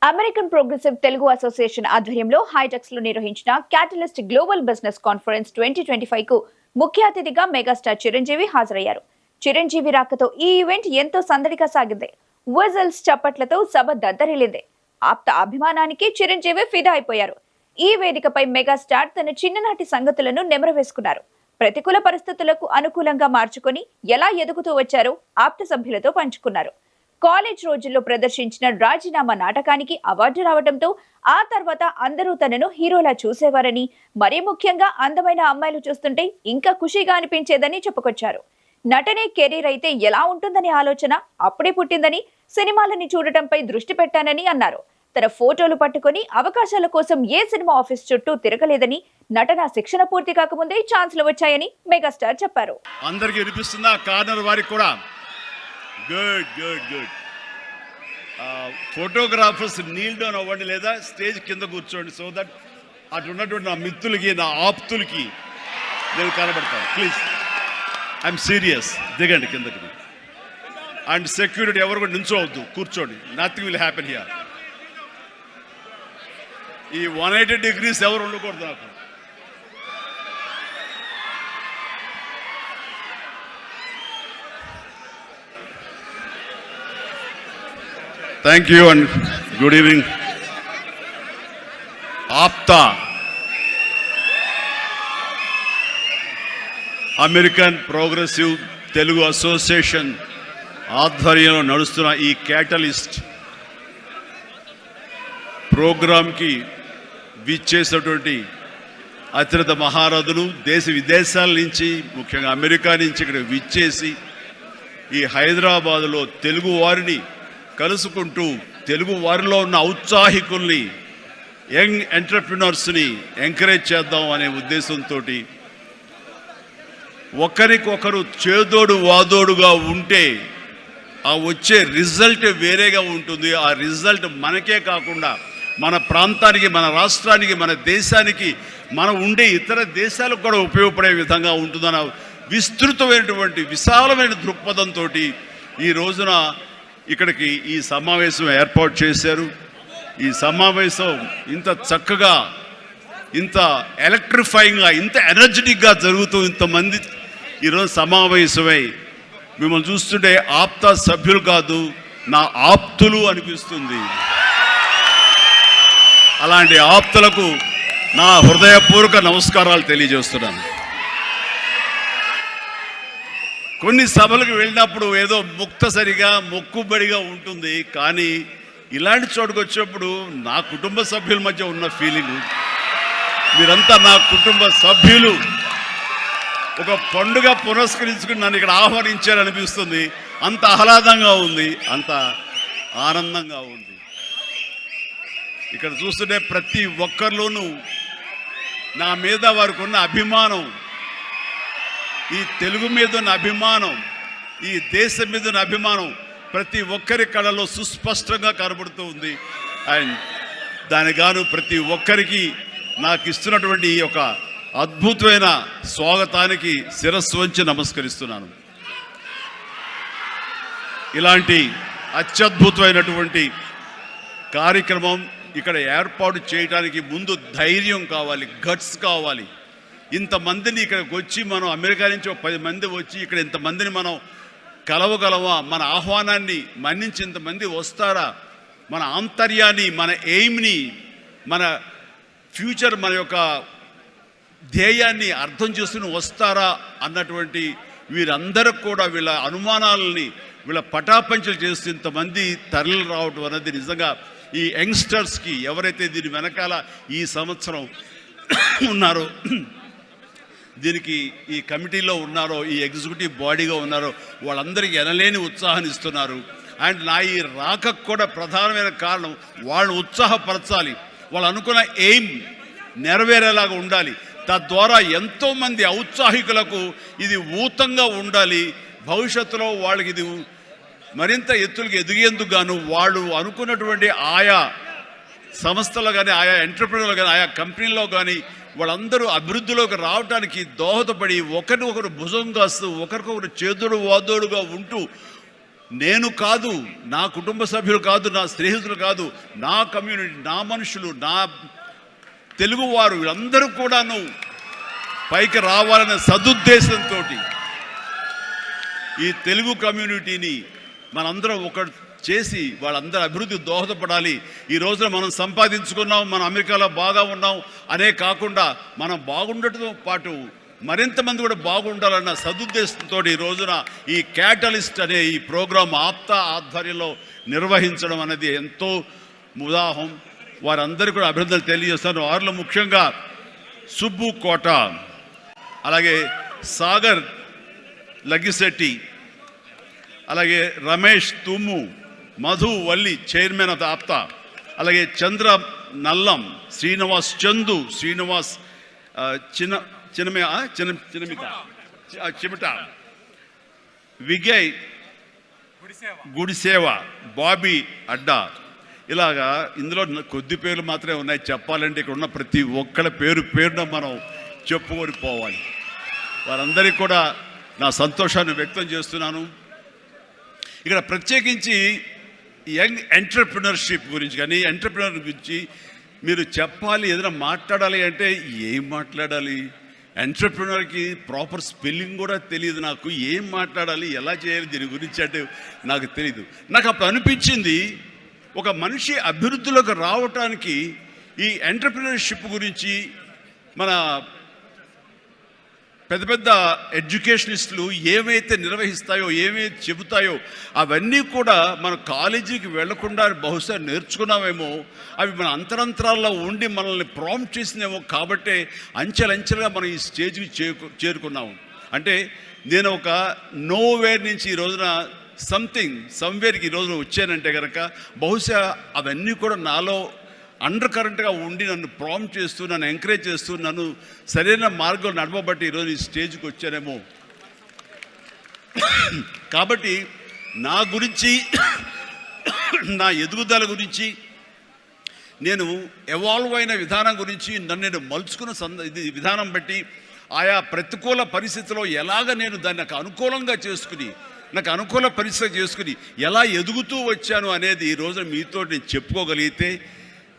American progressive Telugu association ఆధ్వర్యంలో హైటెక్స్ లో నిర్వహించిన క్యాటలిస్ట్ గ్లోబల్ బిజినెస్ కాన్ఫరెన్స్ 2025 కు ముఖ్య అతిథిగా మెగాస్టార్ చిరంజీవి హాజరయ్యారు. చిరంజీవి రాకతో ఈ ఈవెంట్ ఎంతో సందడిగా సాగింది. విజిల్స్ చప్పట్లతో సభ దద్దరిల్లింది. ఆప్త అభిమానానికి చిరంజీవి ఫిదా అయిపోయారు. ఈ వేదికపై మెగాస్టార్ తన చిన్ననాటి సంగతులను నెమరవేసుకున్నారు. ప్రతికూల పరిస్థితులకు అనుకూలంగా మార్చుకొని ఎలా ఎదుగుతూ వచ్చారో ఆప్త సభ్యులతో పంచుకున్నారు. కాలేజ్ రోజుల్లో ప్రదర్శించిన రాజీనామా నాటకానికి అవార్డు రావడంతో ఆ తర్వాత అందరూ తనను హీరోలా చూసేవారని, మరీ ముఖ్యంగా అందమైన అమ్మాయిలు చూస్తుంటే ఇంకా ఖుషీగా అనిపించేదని చెప్పుకొచ్చారు. నటనే కెరీర్ అయితే ఎలా ఉంటుందనే ఆలోచన అప్పుడే పుట్టిందని, సినిమాలని చూడటంపై దృష్టి పెట్టానని అన్నారు. తన ఫోటోలు పట్టుకుని అవకాశాల కోసం ఏ సినిమా ఆఫీస్ చుట్టూ తిరగలేదని, నటన శిక్షణ పూర్తి కాకముందే ఛాన్స్లు వచ్చాయని మెగాస్టార్ చెప్పారు. అందరికీ వినిపిస్తుందా? కార్నర్ వారికి కూడా good good good. Photographers Neel down అవ్వండి, లేదా స్టేజ్ కింద కూర్చోండి, సో దట్ అటు ఉన్నటువంటి నా మిత్రులకి, నా ఆప్తులకి నేను కనబడతాను. Please, I'm serious. దిగండి కిందకి. అండ్ సెక్యూరిటీ ఎవరు కూడా నించోవద్దు, కూర్చోండి. Nothing will happen here. ఈ 180 degrees ఎవరు ఉండకూడదు నాకు. Thank you and good evening. APTA American progressive Telugu association ఆధ్వర్యంలో నడుస్తున్న ఈ క్యాటలిస్ట్ ప్రోగ్రాంకి విచ్చేసినటువంటి అత్యంత మహారథులు దేశ విదేశాల నుంచి, ముఖ్యంగా అమెరికా నుంచి ఇక్కడ విచ్చేసి ఈ హైదరాబాదులో తెలుగు వారిని కలుసుకుంటూ తెలుగు వారిలో ఉన్న ఔత్సాహికుల్ని, యంగ్ ఎంటర్ప్రినర్స్ని ఎంకరేజ్ చేద్దాం అనే ఉద్దేశంతో ఒకరికొకరు చేదోడు వాదోడుగా ఉంటే ఆ వచ్చే రిజల్ట్ వేరేగా ఉంటుంది. ఆ రిజల్ట్ మనకే కాకుండా మన ప్రాంతానికి, మన రాష్ట్రానికి, మన దేశానికి, మనం ఉండే ఇతర దేశాలకు కూడా ఉపయోగపడే విధంగా ఉంటుందన్న విస్తృతమైనటువంటి విశాలమైన దృక్పథంతో ఈ రోజున ఇక్కడికి ఈ సమావేశం ఏర్పాటు చేశారు. ఈ సమావేశం ఇంత చక్కగా, ఇంత ఎలక్ట్రిఫైయింగ్గా, ఇంత ఎనర్జెటిక్గా జరుగుతూ ఇంతమంది ఈరోజు సమావేశమై మిమ్మల్ని చూస్తుంటే ఆప్త సభ్యులు కాదు, నా ఆప్తులు అనిపిస్తుంది. అలాంటి ఆప్తులకు నా హృదయపూర్వక నమస్కారాలు తెలియజేస్తున్నాను. కొన్ని సభలకు వెళ్ళినప్పుడు ఏదో ముక్తసరిగా, మొక్కుబడిగా ఉంటుంది, కానీ ఇలాంటి చోటుకు వచ్చినప్పుడు నా కుటుంబ సభ్యుల మధ్య ఉన్న ఫీలింగ్, మీరంతా నా కుటుంబ సభ్యులు, ఒక పండుగ పురస్కరించుకుని నన్ను ఇక్కడ ఆహ్వానించారనిపిస్తుంది. అంత ఆహ్లాదంగా ఉంది, అంత ఆనందంగా ఉంది. ఇక్కడ చూస్తుంటే ప్రతి ఒక్కరిలోనూ నా మీద వారికి ఉన్న అభిమానం, ఈ తెలుగు మీద ఉన్న అభిమానం, ఈ దేశం మీద ఉన్న అభిమానం ప్రతి ఒక్కరి కళలో సుస్పష్టంగా కనబడుతూ ఉంది. అండ్ దానికి గాను ప్రతి ఒక్కరికి నాకు ఇస్తున్నటువంటి ఈ యొక్క అద్భుతమైన స్వాగతానికి శిరస్సు వంచి నమస్కరిస్తున్నాను. ఇలాంటి అత్యద్భుతమైనటువంటి కార్యక్రమం ఇక్కడ ఏర్పాటు చేయడానికి ముందు ధైర్యం కావాలి, గట్స్ కావాలి. ఇంతమందిని ఇక్కడికి వచ్చి మనం అమెరికా నుంచి 10 మంది వచ్చి ఇక్కడ ఇంతమందిని మనం కలవగలమా? మన ఆహ్వానాన్ని మన్నించి ఇంతమంది వస్తారా? మన ఆంతర్యాన్ని, మన ఎయిమ్ని, మన ఫ్యూచర్, మన యొక్క ధ్యేయాన్ని అర్థం చేసుకుని వస్తారా అన్నటువంటి వీరందరూ కూడా వీళ్ళ అనుమానాలని, వీళ్ళ పటాపంచలు చేస్తూ ఇంతమంది తరలి రావడం అనేది నిజంగా ఈ యంగ్స్టర్స్కి, ఎవరైతే దీని వెనకాల ఈ సంవత్సరం ఉన్నారో, దీనికి ఈ కమిటీలో ఉన్నారో, ఈ ఎగ్జిక్యూటివ్ బాడీగా ఉన్నారో, వాళ్ళందరికీ ఎనలేని ఉత్సాహాన్ని ఇస్తున్నారు. అండ్ నా ఈ రాకకు కూడా ప్రధానమైన కారణం వాళ్ళని ఉత్సాహపరచాలి, వాళ్ళు అనుకున్న ఎయిమ్ నెరవేరేలాగా ఉండాలి. తద్వారా ఎంతోమంది ఔత్సాహికులకు ఇది ఊతంగా ఉండాలి. భవిష్యత్తులో వాళ్ళకి ఇది మరింత ఎత్తులకు ఎదిగేందుకు గాను వాళ్ళు అనుకున్నటువంటి ఆయా సంస్థలు కానీ, ఆయా ఎంటర్ప్రెన్యూర్లు కానీ, ఆయా కంపెనీల్లో కానీ వాళ్ళందరూ అభివృద్ధిలోకి రావడానికి దోహదపడి ఒకరికొకరు భుజం కాస్తూ, ఒకరికొకరు చేదుడు వాదోడుగా ఉంటూ నేను కాదు, నా కుటుంబ సభ్యులు కాదు, నా స్నేహితులు కాదు, నా కమ్యూనిటీ, నా మనుషులు, నా తెలుగువారు వీళ్ళందరూ కూడాను పైకి రావాలనే సదుద్దేశంతో ఈ తెలుగు కమ్యూనిటీని మనందరం ఒకటి చేసి వాళ్ళందరూ అభివృద్ధి దోహదపడాలి. ఈ రోజున మనం సంపాదించుకున్నాం, మనం అమెరికాలో బాగా ఉన్నాం అనే కాకుండా మనం బాగుండటంతో పాటు మరింత మంది కూడా బాగుండాలన్న సదుద్దేశంతో ఈ రోజున ఈ క్యాటలిస్ట్ అనే ఈ ప్రోగ్రాం ఆప్తా ఆధ్వర్యంలో నిర్వహించడం అనేది ఎంతో ఉదాహం. వారందరికీ కూడా అభినందనలు తెలియజేస్తాను. వారిలో ముఖ్యంగా సుబ్బు కోట, అలాగే సాగర్ లగ్గిశెట్టి, అలాగే రమేష్ తుమ్ము, మధు వల్లి చైర్మన్ ఆఫ్ ఆప్తా, అలాగే చంద్ర నల్లం, శ్రీనివాస్ చందు, శ్రీనివాస్ చిమిట, విజయ్ గుడిసేవ, బాబీ అడ్డా. ఇలాగా ఇందులో కొద్ది పేర్లు మాత్రమే ఉన్నాయి. చెప్పాలంటే ఇక్కడ ఉన్న ప్రతి ఒక్కళ్ళ పేరున మనం చెప్పుకొని పోవాలి. వారందరికీ కూడా నా సంతోషాన్ని వ్యక్తం చేస్తున్నాను. ఇక్కడ ప్రత్యేకించి యంగ్ ఎంటర్‌ప్రెన్యూర్‌షిప్ గురించి కానీ ఎంటర్‌ప్రెన్యూర్ గురించి మీరు చెప్పాలి, ఏదైనా మాట్లాడాలి అంటే ఏం మాట్లాడాలి? ఎంటర్‌ప్రెన్యూర్‌కి ప్రాపర్ స్పెల్లింగ్ కూడా తెలియదు నాకు. ఏం మాట్లాడాలి, ఎలా చేయాలి దీని గురించి అంటే నాకు తెలియదు. నాకు అప్పుడు అనిపించింది, ఒక మనిషి అభివృద్ధిలోకి రావటానికి ఈ ఎంటర్‌ప్రెన్యూర్‌షిప్ గురించి మన పెద్ద పెద్ద ఎడ్యుకేషనిస్టులు ఏమైతే నిర్వహిస్తాయో, ఏమైతే చెబుతాయో అవన్నీ కూడా మన కాలేజీకి వెళ్లకుండా బహుశా నేర్చుకున్నామేమో, అవి మన అంతరంతరాల్లో ఉండి మనల్ని ప్రాంప్ట్ చేసినేమో. కాబట్టే అంచెలంచెలుగా మనం ఈ స్టేజ్కి చేరుకున్నాము. అంటే నేను ఒక నోవేర్ నుంచి ఈ రోజున సమ్వేర్కి ఈ రోజున వచ్చానంటే కనుక బహుశా అవన్నీ కూడా నాలో అండర్ కరెంట్గా ఉండి నన్ను ప్రాంప్ట్ చేస్తూ, నన్ను ఎంకరేజ్ చేస్తూ, నన్ను సరైన మార్గంలో నడవబట్టి ఈరోజు ఈ స్టేజ్కి వచ్చానేమో. కాబట్టి నా గురించి, నా ఎదుగుదల గురించి, నేను ఎవాల్వ్ అయిన విధానం గురించి, నన్ను నేను మలుచుకున్న విధానం బట్టి, ఆయా ప్రతికూల పరిస్థితిలో ఎలాగ నేను దాన్ని నాకు అనుకూలంగా చేసుకుని, నాకు అనుకూల పరిస్థితి చేసుకుని ఎలా ఎదుగుతూ వచ్చాను అనేది ఈ రోజు మీతో నేను చెప్పుకోగలిగితే,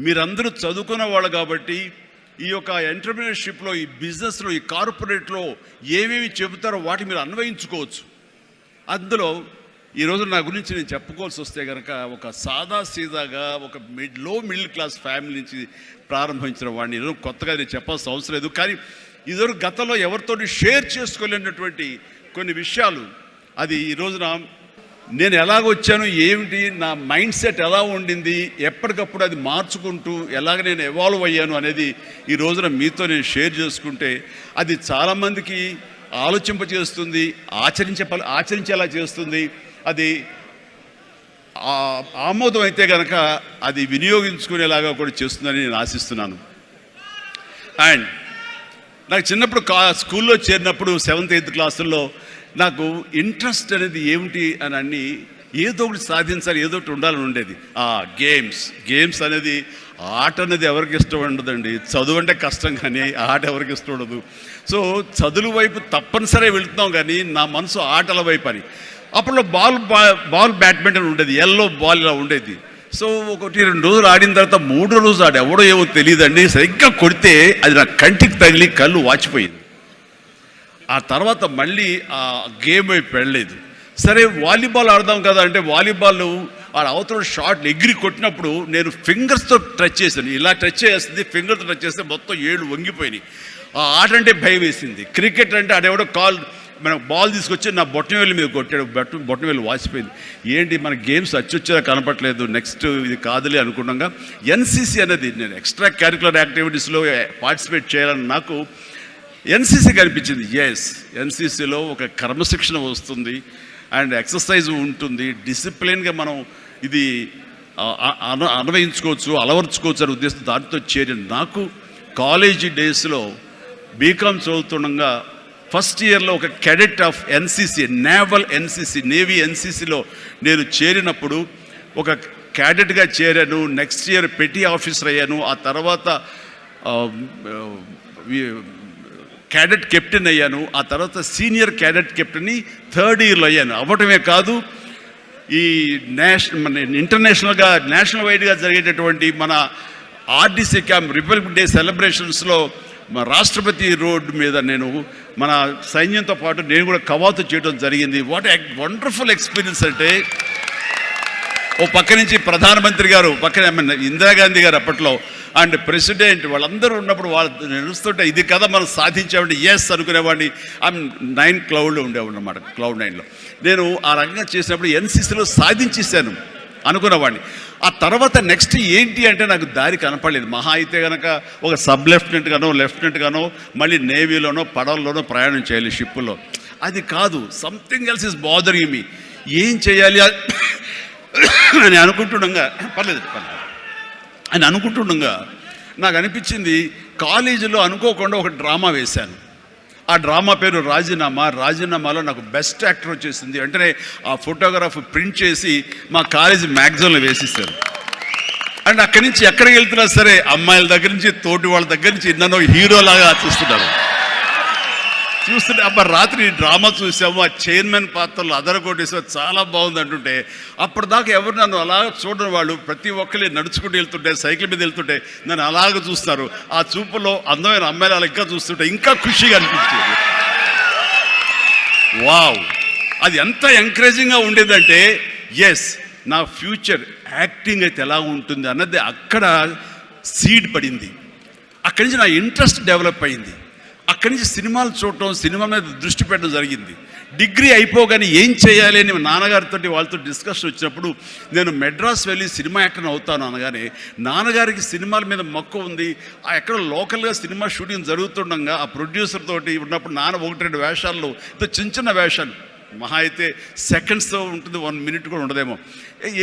మీరందరూ చదువుకున్న వాళ్ళు కాబట్టి ఈ యొక్క ఎంటర్‌ప్రెన్యూర్‌షిప్లో, ఈ బిజినెస్లో, ఈ కార్పొరేట్లో ఏమేమి చెబుతారో వాటి మీరు అన్వయించుకోవచ్చు. అందులో ఈరోజు నా గురించి నేను చెప్పుకోవాల్సి వస్తే కనుక ఒక సీదాగా ఒక లో మిడిల్ క్లాస్ ఫ్యామిలీ నుంచి ప్రారంభించిన వాడిని. ఈరోజు కొత్తగా నేను చెప్పాల్సిన అవసరం లేదు. కానీ ఇదివరకు గతంలో ఎవరితో షేర్ చేసుకోలేనటువంటి కొన్ని విషయాలు, అది ఈ రోజున నేను ఎలాగ వచ్చాను, ఏమిటి నా మైండ్ సెట్ ఎలా ఉండింది, ఎప్పటికప్పుడు అది మార్చుకుంటూ ఎలాగ నేను ఎవాల్వ్ అయ్యాను అనేది ఈ రోజున మీతో నేను షేర్ చేసుకుంటే అది చాలామందికి ఆలోచింపచేస్తుంది, ఆచరించేలా చేస్తుంది. అది ఆమోదం అయితే కనుక అది వినియోగించుకునేలాగా కూడా చేస్తుందని నేను ఆశిస్తున్నాను. అండ్ నాకు చిన్నప్పుడు స్కూల్లో చేరినప్పుడు 7th 8th క్లాసుల్లో నాకు ఇంట్రెస్ట్ అనేది ఏమిటి అని అన్ని ఏదో ఒకటి సాధించాలి, ఏదో ఒకటి ఉండాలని ఉండేది. గేమ్స్ అనేది, ఆట అనేది ఎవరికి ఇష్టం ఉండదండి. చదువు అంటే కష్టం కానీ ఆట ఎవరికి ఇష్టం ఉండదు. సో చదువు వైపు తప్పనిసరిగా వెళుతున్నాం కానీ నా మనసు ఆటల వైపు అని. అప్పట్లో బాల్ బ్యాడ్మింటన్ ఉండేది, ఎల్లో బాల్ ఇలా ఉండేది. సో 1-2 రోజులు ఆడిన తర్వాత 3వ రోజు ఎవడో ఏమో తెలియదండి, సరిగ్గా కొడితే అది నా కంటికి తగిలి కళ్ళు వాచిపోయింది. ఆ తర్వాత మళ్ళీ ఆ గేమ్ వైపు వెళ్ళలేదు. సరే వాలీబాల్ ఆడదాం కదా అంటే వాలీబాల్ ఆ అవతల షాట్ ఎగిరి కొట్టినప్పుడు నేను ఫింగర్స్తో టచ్ చేశాను. ఇలా టచ్ చేస్తుంది, ఫింగర్తో టచ్ చేస్తే మొత్తం 7 వంగిపోయినాయి. ఆ ఆట అంటే భయం వేసింది. క్రికెట్ అంటే ఆడెవడో మనకు బాల్ తీసుకొచ్చి నా బొట్టనవేలు మీద కొట్టాడు, బొట్టనవేలు వాసిపోయింది. ఏంటి మన గేమ్స్ అచ్చొచ్చేలా కనపట్లేదు, నెక్స్ట్ ఇది కాదులే అనుకున్నాగా ఎన్సీసీ అనేది, నేను ఎక్స్ట్రా కరికులర్ యాక్టివిటీస్లో పార్టిసిపేట్ చేయాలని నాకు ఎన్సీసీ కనిపించింది. ఎన్సీసీలో ఒక క్రమశిక్షణ వస్తుంది అండ్ ఎక్సర్సైజ్ ఉంటుంది, డిసిప్లిన్గా మనం ఇది అన్వయించుకోవచ్చు, అలవర్చుకోవచ్చు అనే ఉద్దేశం దాంతో చేరిన నాకు కాలేజీ డేస్లో బీకామ్ చదువుతుండగా ఫస్ట్ ఇయర్లో ఒక క్యాడెట్ ఆఫ్ ఎన్సీసీ, నేవీ ఎన్సీసీలో నేను చేరినప్పుడు ఒక క్యాడెట్గా చేరాను. నెక్స్ట్ ఇయర్ పెటీ ఆఫీసర్ అయ్యాను. ఆ తర్వాత క్యాడెట్ కెప్టెన్ అయ్యాను. ఆ తర్వాత సీనియర్ క్యాడెట్ కెప్టెన్ని 3rd ఇయర్లో అయ్యాను. అవ్వటమే కాదు ఈ మన ఇంటర్నేషనల్గా నేషనల్ వైడ్గా జరిగేటటువంటి మన ఆర్డీసీ క్యాంప్ రిపబ్లిక్ డే సెలబ్రేషన్స్లో మా రాష్ట్రపతి రోడ్డు మీద నేను మన సైన్యంతో పాటు నేను కూడా కవాతు చేయడం జరిగింది. వాట్ వండర్ఫుల్ ఎక్స్పీరియన్స్ అంటే, ఓ పక్క నుంచి ప్రధానమంత్రి గారు, పక్కన ఇందిరాగాంధీ గారు అప్పట్లో అండ్ ప్రెసిడెంట్ వాళ్ళందరూ ఉన్నప్పుడు వాళ్ళు నడుస్తుంటే ఇది కదా మనం సాధించామంటే ఎస్ అనుకునేవాడిని. ఐఎమ్ 9 క్లౌడ్లో ఉండేవాడు అన్నమాట, క్లౌడ్ 9లో. నేను ఆ రకంగా చేసినప్పుడు ఎన్సీసీలో సాధించేశాను అనుకునేవాడిని. ఆ తర్వాత నెక్స్ట్ ఏంటి అంటే నాకు దారి కనపడలేదు. మహా అయితే కనుక ఒక సబ్ లెఫ్టినెంట్ గానో మళ్ళీ నేవీలోనో పడవల్లోనో ప్రయాణం చేయాలి, షిప్పుల్లో. అది కాదు, something else is bothering me. ఏం చేయాలి అని అనుకుంటుండగా నాకు అనిపించింది, కాలేజీలో అనుకోకుండా ఒక డ్రామా వేశాను. ఆ డ్రామా పేరు రాజీనామాలో నాకు బెస్ట్ యాక్టర్ వచ్చేసింది. వెంటనే ఆ ఫోటోగ్రాఫ్ ప్రింట్ చేసి మా కాలేజీ మ్యాగజైన్లో వేసిస్తారు. అండ్ అక్కడి నుంచి ఎక్కడికి వెళ్తున్నా సరే అమ్మాయిల దగ్గర నుంచి తోటి వాళ్ళ దగ్గర నుంచి నన్ను హీరోలాగా చూస్తుంటే అబ్బా రాత్రి డ్రామా చూసాము, ఆ చైర్మన్ పాత్రలు అదరగొట్టేసా, చాలా బాగుంది అంటుంటే అప్పటిదాకా ఎవరు నన్ను అలా చూడని వాళ్ళు ప్రతి ఒక్కరి నడుచుకుంటూ వెళ్తుంటే, సైకిల్ మీద వెళ్తుంటే నన్ను అలాగ చూస్తారు. ఆ చూపులో అందమైన అమ్మాయిలు అలా ఇంకా చూస్తుంటే ఇంకా ఖుషిగా అనిపించేది. వావ్, అది ఎంత ఎంకరేజింగ్గా ఉండేదంటే ఎస్ నా ఫ్యూచర్ యాక్టింగ్ అయితే ఎలా ఉంటుంది అన్నది అక్కడ సీడ్ పడింది. అక్కడి నుంచి నా ఇంట్రెస్ట్ డెవలప్ అయింది. అక్కడి నుంచి సినిమాలు చూడటం, సినిమా మీద దృష్టి పెట్టడం జరిగింది. డిగ్రీ అయిపోగానే ఏం చేయాలి అని నాన్నగారితో వాళ్ళతో డిస్కషన్ వచ్చినప్పుడు నేను మెడ్రాస్ వెళ్ళి సినిమా యాక్టర్ని అవుతాను అనగానే నాన్నగారికి సినిమాల మీద మక్కువ ఉంది. ఆ ఎక్కడ లోకల్గా సినిమా షూటింగ్ జరుగుతుండగా ఆ ప్రొడ్యూసర్ తోటి ఉన్నప్పుడు నాన్న 1-2 వేషాల్లో చిన్న వేషాలు, మహా అయితే సెకండ్స్తో ఉంటుంది, 1 మినిట్ కూడా ఉండదేమో.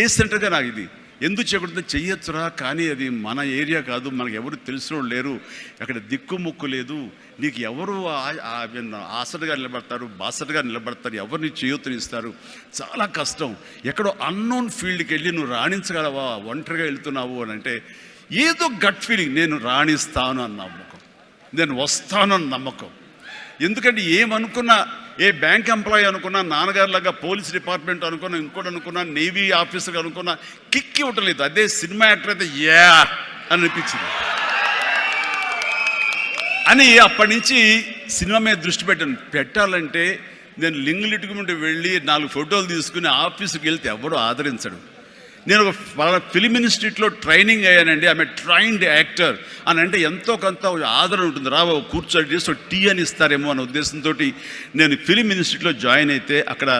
ఏ సెంటర్గా నాకు ఇది ఎందుకు చేయకూడదు, చెయ్యొచ్చురా, కానీ అది మన ఏరియా కాదు, మనకు ఎవరు తెలిసిన వాళ్ళు లేరు, అక్కడ దిక్కుముక్కు లేదు, నీకు ఎవరు ఆసటగా నిలబడతారు, బాసటగా నిలబడతారు, ఎవరిని చేయూతనిస్తారు, చాలా కష్టం, ఎక్కడో అన్నోన్ ఫీల్డ్కి వెళ్ళి నువ్వు రాణించగలవా, ఒంటరిగా వెళ్తున్నావు అని అంటే ఏదో గట్ ఫీలింగ్, నేను రాణిస్తాను అన్న నమ్మకం, నేను వస్తాను అన్న నమ్మకం. ఎందుకంటే ఏమనుకున్నా, ఏ బ్యాంక్ ఎంప్లాయీ అనుకున్నా, నాన్నగారిలాగా పోలీస్ డిపార్ట్మెంట్ అనుకున్నా, ఇంకోటి అనుకున్నా, నేవీ ఆఫీసర్ అనుకున్నా కిక్కి ఉండలేదు. అదే సినిమా యాక్టర్ అయితే యా అని అనిపించింది అని అప్పటి నుంచి సినిమా మీద దృష్టి పెట్టాలంటే నేను లింగులిటుకుంటూ వెళ్ళి 4 ఫోటోలు తీసుకుని ఆఫీసుకి వెళ్తే ఎవడో ఆదరించడు. నేను ఒక ఫిలిం ఇన్స్టిట్యూట్లో ట్రైనింగ్ అయ్యానండి, ఆమె ట్రైన్డ్ యాక్టర్ అని అంటే ఎంతో కొంత ఆదరణ ఉంటుంది. రాబో కూర్చొని చేసి టీ అని ఇస్తారేమో అనే ఉద్దేశంతో నేను ఫిలిం ఇన్స్టిట్యూట్లో జాయిన్ అయితే అక్కడ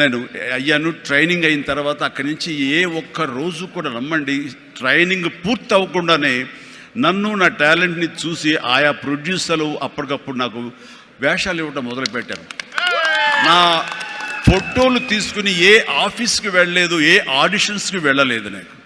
నేను అయ్యాను. ట్రైనింగ్ అయిన తర్వాత అక్కడి నుంచి ఏ ఒక్క రోజు కూడా నమ్మండి, ట్రైనింగ్ పూర్తి అవ్వకుండానే నన్ను నా టాలెంట్ని చూసి ఆయా ప్రొడ్యూసర్లు అప్పటికప్పుడు నాకు వేషాలు ఇవ్వడం మొదలుపెట్టారు. నా ఫోటోలు తీసుకుని ఏ ఆఫీస్కి వెళ్ళలేదు, ఏ ఆడిషన్స్కి వెళ్ళలేదు. నాకు